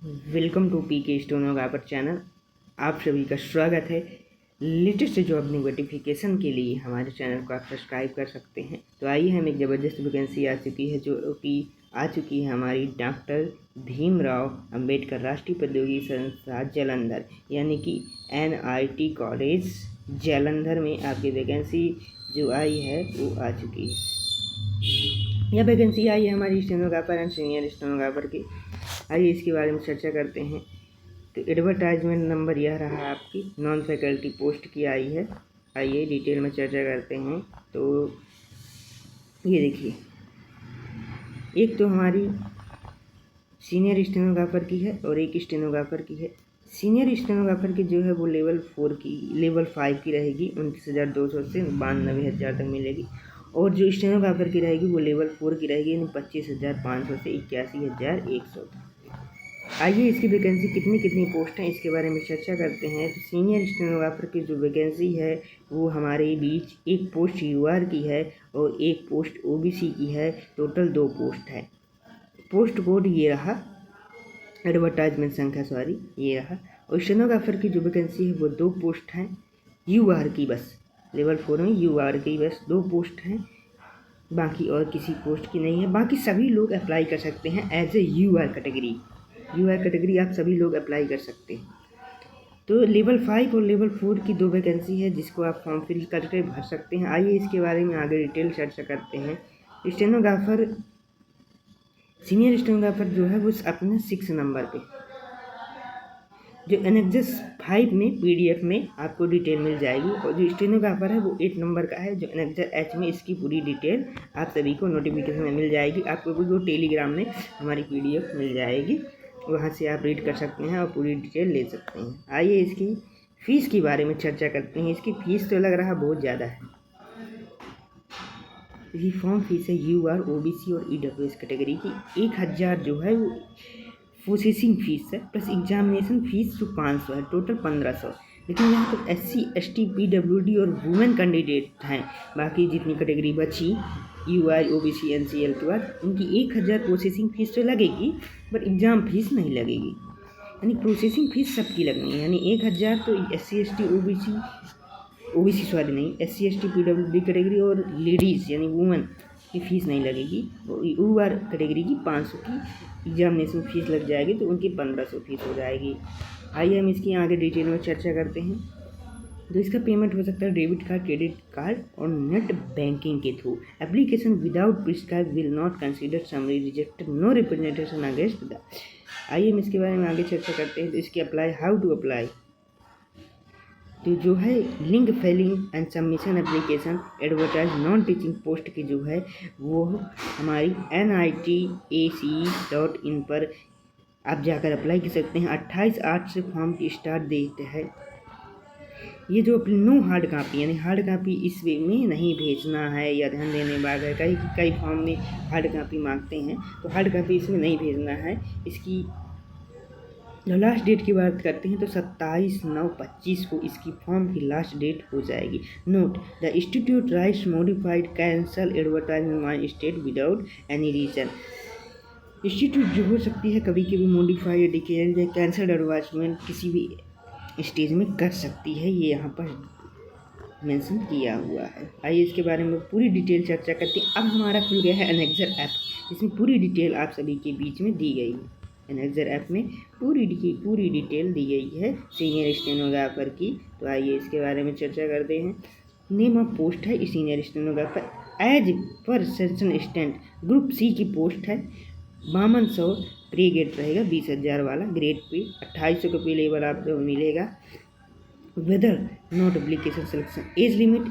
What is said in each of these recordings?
Welcome to PK stenographer channel. आप सभी का स्वागत है। लेटेस्ट जॉब नोटिफिकेशन के लिए हमारे चैनल को आप सब्सक्राइब कर सकते हैं। तो आइए, हम एक ज़बरदस्त वैकेंसी आ चुकी है जो कि आ चुकी है हमारी डॉक्टर भीमराव अंबेडकर राष्ट्रीय प्रौद्योगिकी संस्थान जालंधर यानी कि NIT कॉलेज जालंधर में आपकी वैकेंसी जो आई है वो आ चुकी है। यह वैकेंसी आई है हमारी स्टेनोग्राफर एंड सीनियर स्टेनोग्राफर की। आइए इसके बारे में चर्चा करते हैं। तो एडवर्टाइजमेंट नंबर यह रहा आपकी नॉन फैकल्टी पोस्ट की आई है। आइए डिटेल में चर्चा करते हैं। तो ये देखिए, एक तो हमारी सीनियर स्टेनोग्राफर की है और एक स्टेनोग्राफर की है। सीनियर स्टेनोग्राफर की जो है वो लेवल 5 की रहेगी, 29,200 से 92,000 तक मिलेगी। और जो स्टेनोग्राफर की रहेगी वो लेवल 4 की रहेगी, यानी 25,500 से 81,100 तक। आइए इसकी वैकेंसी कितनी पोस्ट हैं इसके बारे में चर्चा करते हैं। तो सीनियर स्टेनोग्राफर की जो वैकेंसी है वो हमारे बीच एक पोस्ट UR की है और एक पोस्ट OBC की है। टोटल 2 पोस्ट है। पोस्ट कोड ये रहा, एडवर्टाइजमेंट संख्या ये रहा। और स्टेनोग्राफर की जो वैकेंसी है वो 2 पोस्ट हैं UR की, बस लेवल 4 में UR की बस 2 पोस्ट हैं, बाकी और किसी पोस्ट की नहीं है। बाकी सभी लोग अप्लाई कर सकते हैं एज ए UR कैटेगरी आप सभी लोग अप्लाई कर सकते हैं। तो लेवल 5 और लेवल 4 की 2 वैकेंसी है जिसको आप फॉर्म फिल करके भर सकते हैं। आइए इसके बारे में आगे डिटेल चर्चा करते हैं। स्टेनोग्राफर सीनियर स्टेनोग्राफर जो है वो अपने 6 नंबर पे जो एनेक्सस 5 में PDF में आपको डिटेल मिल जाएगी, और जो स्टेनोग्राफर है वो 8 नंबर का है जो एनेक्सस H में इसकी पूरी डिटेल आप सभी को नोटिफिकेशन में मिल जाएगी। आपको वो टेलीग्राम में हमारी PDF मिल जाएगी, वहाँ से आप रीड कर सकते हैं और पूरी डिटेल ले सकते हैं। आइए इसकी फ़ीस के बारे में चर्चा करते हैं। इसकी फ़ीस तो लग रहा बहुत ज़्यादा है। इसकी फॉर्म फीस है UR OBC और EWS कैटेगरी की 1,000 जो है वो प्रोसेसिंग फीस है, प्लस एग्जामिनेशन फीस जो 500 है, टोटल 1500। लेकिन यहाँ तो SC ST PWD और वुमेन कैंडिडेट हैं। बाकी जितनी कैटेगरी बची UI OBC NCL के बाद उनकी 1,000 प्रोसेसिंग फीस तो लगेगी, बट एग्ज़ाम फीस नहीं लगेगी। यानी प्रोसेसिंग फीस सबकी लगनी है, यानी 1,000 तो SC ST OBC SC ST PWD category और लेडीज़ यानी वुमेन की फ़ीस नहीं लगेगी। UR कैटेगरी की 500 की एग्जामिनेशन फ़ीस लग जाएगी, तो उनकी 1500 फीस हो जाएगी। आइए हम इसकी आगे डिटेल में चर्चा करते हैं। तो इसका पेमेंट हो सकता है डेबिट कार्ड, क्रेडिट कार्ड और नेट बैंकिंग के through. Application without prescribe will not consider summary rejected, no representation against the. आइए हम इसके बारे में आगे चर्चा करते हैं। तो इसकी अप्लाई, हाउ टू अप्लाई, तो जो है link filing and submission application advertise non teaching post की जो है वो हमारी NITACE.in पर आप जाकर अप्लाई कर सकते हैं। 28/8 से फॉर्म की स्टार्ट डेट है। ये जो अपनी नो हार्ड कापी, यानी हार्ड कापी इस वे में नहीं भेजना है, या ध्यान देने बात है। कई फॉर्म में हार्ड कापी मांगते हैं, तो हार्ड कापी इसमें नहीं भेजना है। इसकी जो लास्ट डेट की बात करते हैं तो 27/9/25 को इसकी फॉर्म की लास्ट डेट हो जाएगी। Note, the institute rights modified cancel advertisement my state without any reason. Institute जो हो सकती है कभी कभी मॉडिफाइड डिकेल या कैंसल एडवर्टाइजमेंट किसी भी स्टेज में कर सकती है, ये यहाँ पर मेंशन किया हुआ है। आइए इसके बारे में पूरी डिटेल चर्चा करते हैं। अब हमारा खुल गया है एनेक्सर ऐप, इसमें पूरी डिटेल आप सभी के बीच में दी गई है। एनेक्सर ऐप में पूरी डिटेल दी गई है सीनियर स्टेनोग्राफर की। तो आइए इसके बारे में चर्चा करते हैं। नेम ऑफ पोस्ट है senior stenographer as per section stand, group C की पोस्ट है। 5200 प्री ग्रेड रहेगा, 20,000 वाला ग्रेड पे 2800 का पे लेवल आपको मिलेगा। Whether not application selection. Age limit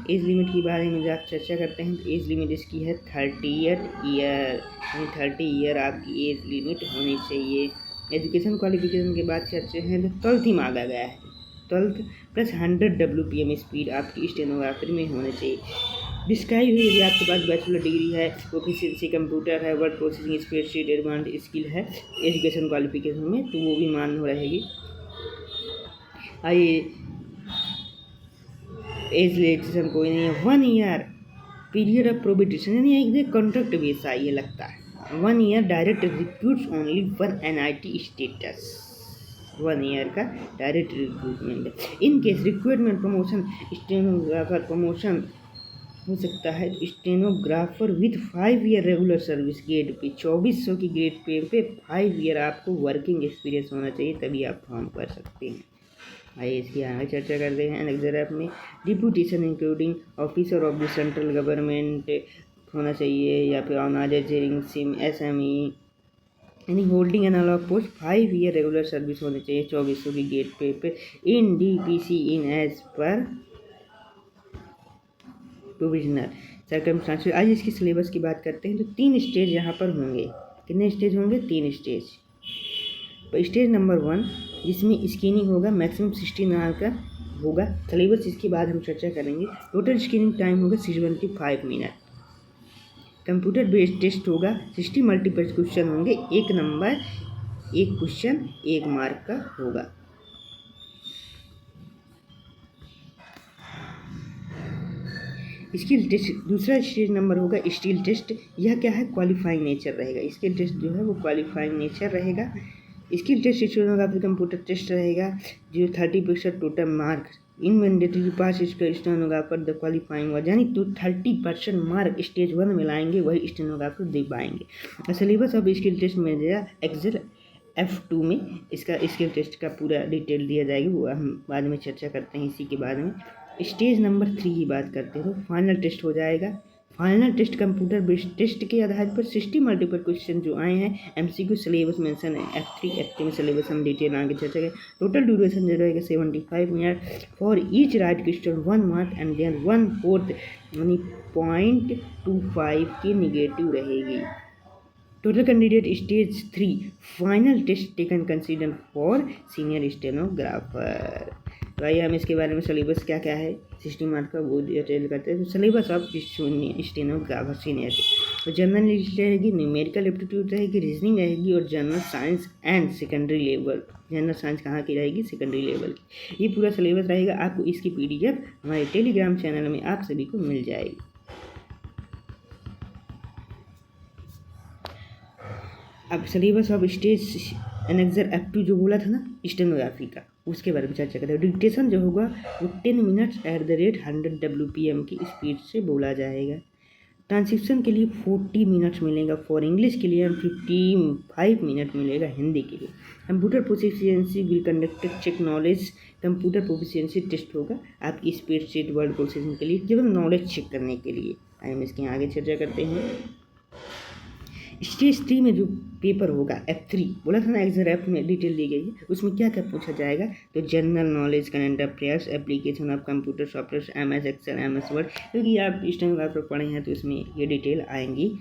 के बारे में जब चर्चा करते हैं तो एज लिमिट इसकी है 30 ईयर, यानी 30 ईयर आपकी एज लिमिट होनी चाहिए। एजुकेशन क्वालिफिकेशन के बाद चर्चा है तो 12th ही मांगा गया है। 12th प्लस 100 WPM स्पीड आपकी स्टेनोग्राफी में होनी चाहिए। डिस्क्राइब हुई यदि आपके पास बैचलर डिग्री है, प्रोफिशिएंसी कंप्यूटर है, word processing, spreadsheet, advance skill है एजुकेशन क्वालिफिकेशन में, तो वो भी मान्य रहेगी। आइए एज रिलेक्सेशन कोई नहीं है। 1 ईयर पीरियड ऑफ प्रोबिटेशन, यानी एक कॉन्ट्रैक्ट बेस ये लगता है, 1 year direct recruits only for NIT status, 1 year का डायरेक्ट रिक्रूटमेंट है। In case recruitment promotion stenographer promotion हो सकता है तो stenographer with 5 year regular service grade pay 2400 की ग्रेड पे 5 ईयर आपको वर्किंग एक्सपीरियंस होना चाहिए, तभी आप फॉर्म कर सकते हैं। आइए इसकी आगे चर्चा करते हैं। एग्जाम में deputation including officer of the central government होना चाहिए, या फिर ऑनर चेयरिंग सिम SME यानी holding an analogous post 5 year regular service होनी चाहिए 2400 की grade pay in DPC in age पर प्रोविजनल सर्कमस्टांसेस। आज इसकी सिलेबस की बात करते हैं तो 3 स्टेज यहाँ पर होंगे। कितने स्टेज होंगे? 3 स्टेज। तो स्टेज नंबर 1 जिसमें स्क्रीनिंग होगा, मैक्सिमम 16 आवर का होगा सिलेबस, इसके बाद हम चर्चा करेंगे। टोटल स्क्रीनिंग टाइम होगा 75 मिनट। कंप्यूटर बेस्ड टेस्ट होगा, 60 मल्टीपल क्वेश्चन होंगे, 1 नंबर 1 क्वेश्चन 1 मार्क का होगा। स्किल टेस्ट दूसरा स्टेज नंबर होगा स्किल टेस्ट। यह क्या है? क्वालिफाइंग नेचर रहेगा। स्किल टेस्ट जो है वो क्वालिफाइंग नेचर रहेगा। स्किल टेस्ट होगा, फिर कंप्यूटर टेस्ट रहेगा जो 30% टोटल मार्क इन मैंडेटरी पास इसका स्टेनोग्राफर द क्वालिफाइंग हुआ, यानी तो 30% मार्क स्टेज 1 में लाएंगे वही स्टेनोग्राफर दे पाएंगे। सिलेबस ऑफ स्किल टेस्ट में जाएगा एक्सेल F2 में इसका स्किल टेस्ट का पूरा डिटेल दिया जाएगी, वो हम बाद में चर्चा करते हैं इसी के बारे में। स्टेज नंबर 3 की बात करते हैं तो फाइनल टेस्ट हो जाएगा। Final test computer based test के आधार पर 60 मल्टीपल क्वेश्चन जो आए हैं MCQ सिलेबस मेंशन है F3 में सिलेबस हम डिटेल आगे चर्चा करें। टोटल ड्यूरेशन जो रहेगा 75 minute for each right question 1 mark and then 1/4 यानी 0.25 की निगेटिव रहेगी। Total candidate stage 3 final test taken consider for senior stenographer. तो आइए हम इसके बारे में सिलेबस क्या क्या है 60 मार्क का वो डिटेल करते हैं। तो सिलेबस ऑफ स्टेनोग्राफर सीनियर तो जनरल इंग्लिश रहेगी, न्यूमेरिकल एप्टीट्यूड रहेगी, रीजनिंग रहेगी और general science and secondary level. General science कहाँ की रहेगी? सेकेंडरी लेवल की। ये पूरा सिलेबस रहेगा। आपको इसकी PDF हमारे टेलीग्राम चैनल में आप सभी को मिल जाएगी। अब syllabus of stage annexure F2 जो बोला था ना स्टेनोग्राफी का, उसके बारे में चर्चा करते हैं। डिक्टेशन जो होगा वो 10 मिनट्स @100 WPM की स्पीड से बोला जाएगा। ट्रांसक्रिप्शन के लिए 40 मिनट्स मिलेगा। फॉर इंग्लिश के लिए 55 मिनट मिलेगा हिंदी के लिए। Computer proficiency will conduct check knowledge. Computer proficiency test होगा आपकी स्पीड सेट वर्ड प्रोसेसिंग के लिए, केवल नॉलेज चेक करने के लिए। हम इसके आगे चर्चा करते हैं। स्टेज 3 में जो पेपर होगा F3 बोला था ना एग्जाम F में डिटेल दी गई है, उसमें क्या क्या पूछा जाएगा? तो general knowledge, current affairs, application of computer software, MS excel, MS word, क्योंकि आप स्टेनोग्राफर पढ़े हैं तो इसमें ये डिटेल आएंगी।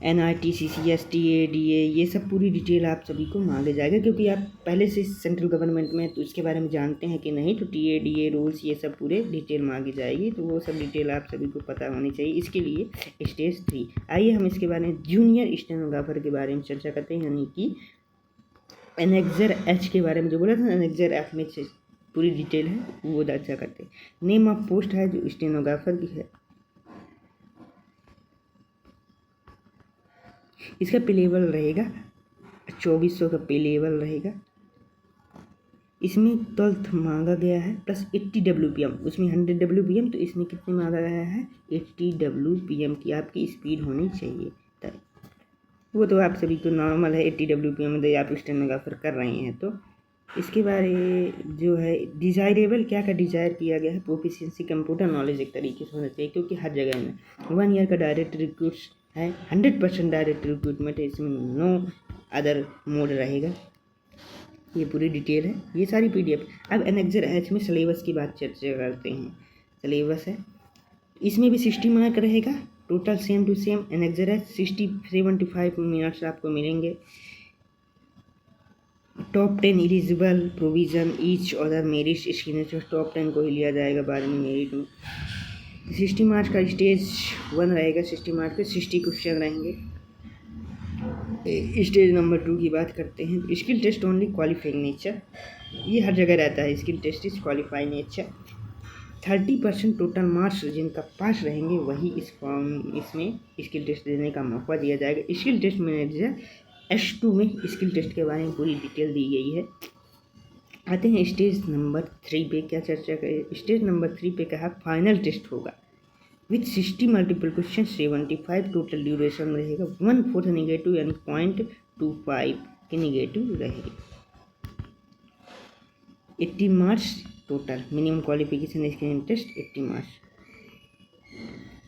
NIT CCS TADA ये सब पूरी डिटेल आप सभी को मांगे जाएगा, क्योंकि आप पहले से सेंट्रल गवर्नमेंट में तो इसके बारे में जानते हैं कि नहीं। तो TADA रूल्स ये सब पूरे डिटेल मांगी जाएगी, तो वो सब डिटेल आप सभी को पता होनी चाहिए। इसके लिए स्टेज 3। आइए हम इसके बारे में जूनियर स्टेनोग्राफर के बारे में चर्चा करते हैं, यानी कि एनेक्सर H के बारे में जो बोला था एनेक्सर F में पूरी डिटेल है वो चर्चा करते हैं। नेम ऑफ पोस्ट है जो स्टेनोग्राफर की है, इसका पे लेवल रहेगा 2400 का पे लेवल रहेगा। इसमें 12th मांगा गया है प्लस 80 WPM, उसमें 100 WPM, तो इसमें कितने मांगा गया है? 80 WPM की आपकी स्पीड होनी चाहिए। वो तो आप सभी को नॉर्मल है 80 WPM में आप स्टेनोग्राफर कर रहे हैं। तो इसके बारे जो है डिज़ायरेबल क्या क्या डिज़ायर किया गया है? प्रोफिशिएंसी कंप्यूटर नॉलेज एक तरीके से होना चाहिए, क्योंकि हर जगह में 1 ईयर का डायरेक्ट रिक्रूट्स है, 100% डायरेक्ट रिक्रूटमेंट है, इसमें नो अदर मोड रहेगा। ये पूरी डिटेल है, ये सारी PDF। अब एनेक्सर H में सिलेबस की बात चर्चा करते हैं। सिलेबस है इसमें भी 60 मार्क रहेगा, total same to same. Annexure H 75 minutes आपको मिलेंगे। Top 10 eligible provision each other merit, इसकी टॉप 10 को ही लिया जाएगा बाद में मेरिट में। 60 मार्च का स्टेज 1 रहेगा, 60 मार्च पे 60 क्वेश्चन रहेंगे। स्टेज नंबर 2 की बात करते हैं। Skill test only qualifying nature, ये हर जगह रहता है। Skill test is qualifying nature. 30% total marks जिनका पास रहेंगे वही इसमें स्किल टेस्ट देने का मौका दिया जाएगा। स्किल टेस्ट मैनेजर S2 में स्किल टेस्ट के बारे में पूरी डिटेल दी गई है। आते हैं स्टेज नंबर 3 पे, क्या चर्चा करें। स्टेज नंबर 3 पे कहा फाइनल टेस्ट होगा with 60 multiple question, 75 total duration रहेगा, 1/4 निगेटिव यानी 0.25 की निगेटिव रहेगी। 80 marks total, minimum qualification screening test 80 marks.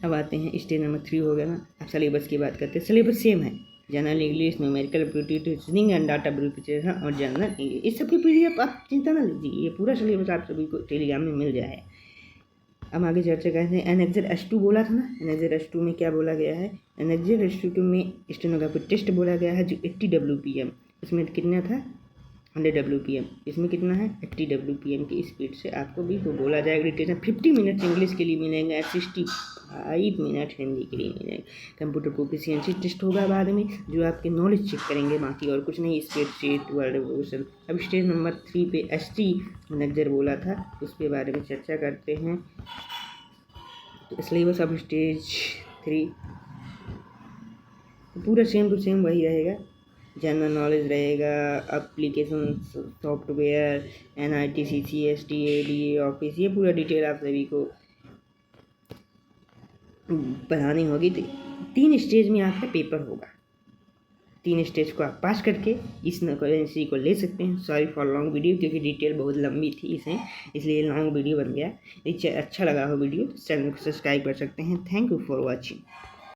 अब आते हैं स्टेज नंबर 3 हो गया ना। अब सिलेबस की बात करते हैं। सिलेबस सेम है, general English, numerical aptitude, reasoning and data verification और जनरल इंग्लिश। इस सबकी PDF आप चिंता ना लीजिए, ये पूरा सिलेबस आप सभी को टेलीग्राम में मिल जाए। अब आगे चर्चा करते हैं। एनेक्जर S2 बोला था ना, एनेक्जर S2 में क्या बोला गया है। एनेक्जर S2 में स्टेनोग्राफी टेस्ट बोला गया है जो 80 WPM, इसमें कितना था 100 WPM, इसमें कितना है 80 WPM की स्पीड से आपको भी तो बोला जाएगा। डिटेशन 50 मिनट इंग्लिश के लिए मिलेंगे, 65 मिनट हिंदी के लिए मिलेंगे। कंप्यूटर प्रोफिशिएंसी टेस्ट होगा बाद में, जो आपके नॉलेज चेक करेंगे, बाकी और कुछ नहीं। Spreadsheet, word question. अब स्टेज नंबर 3 पे ST मैनेजर बोला था, उसके बारे में चर्चा करते हैं। तो सिलेबस ऑफ स्टेज 3 तो पूरा सेम टू सेम वही रहेगा। जनरल नॉलेज रहेगा, application software, NIT, CCST, ADA office, ये पूरा डिटेल आप सभी को पढ़ानी होगी। तो 3 स्टेज में आपका पेपर होगा। 3 स्टेज को आप पास करके इस वैकेंसी को ले सकते हैं। सॉरी फॉर लॉन्ग वीडियो, क्योंकि डिटेल बहुत लंबी थी इसमें, इसलिए लॉन्ग वीडियो बन गया। अच्छा लगा हो वीडियो तो चैनल को सब्सक्राइब कर सकते हैं। Thank you for watching.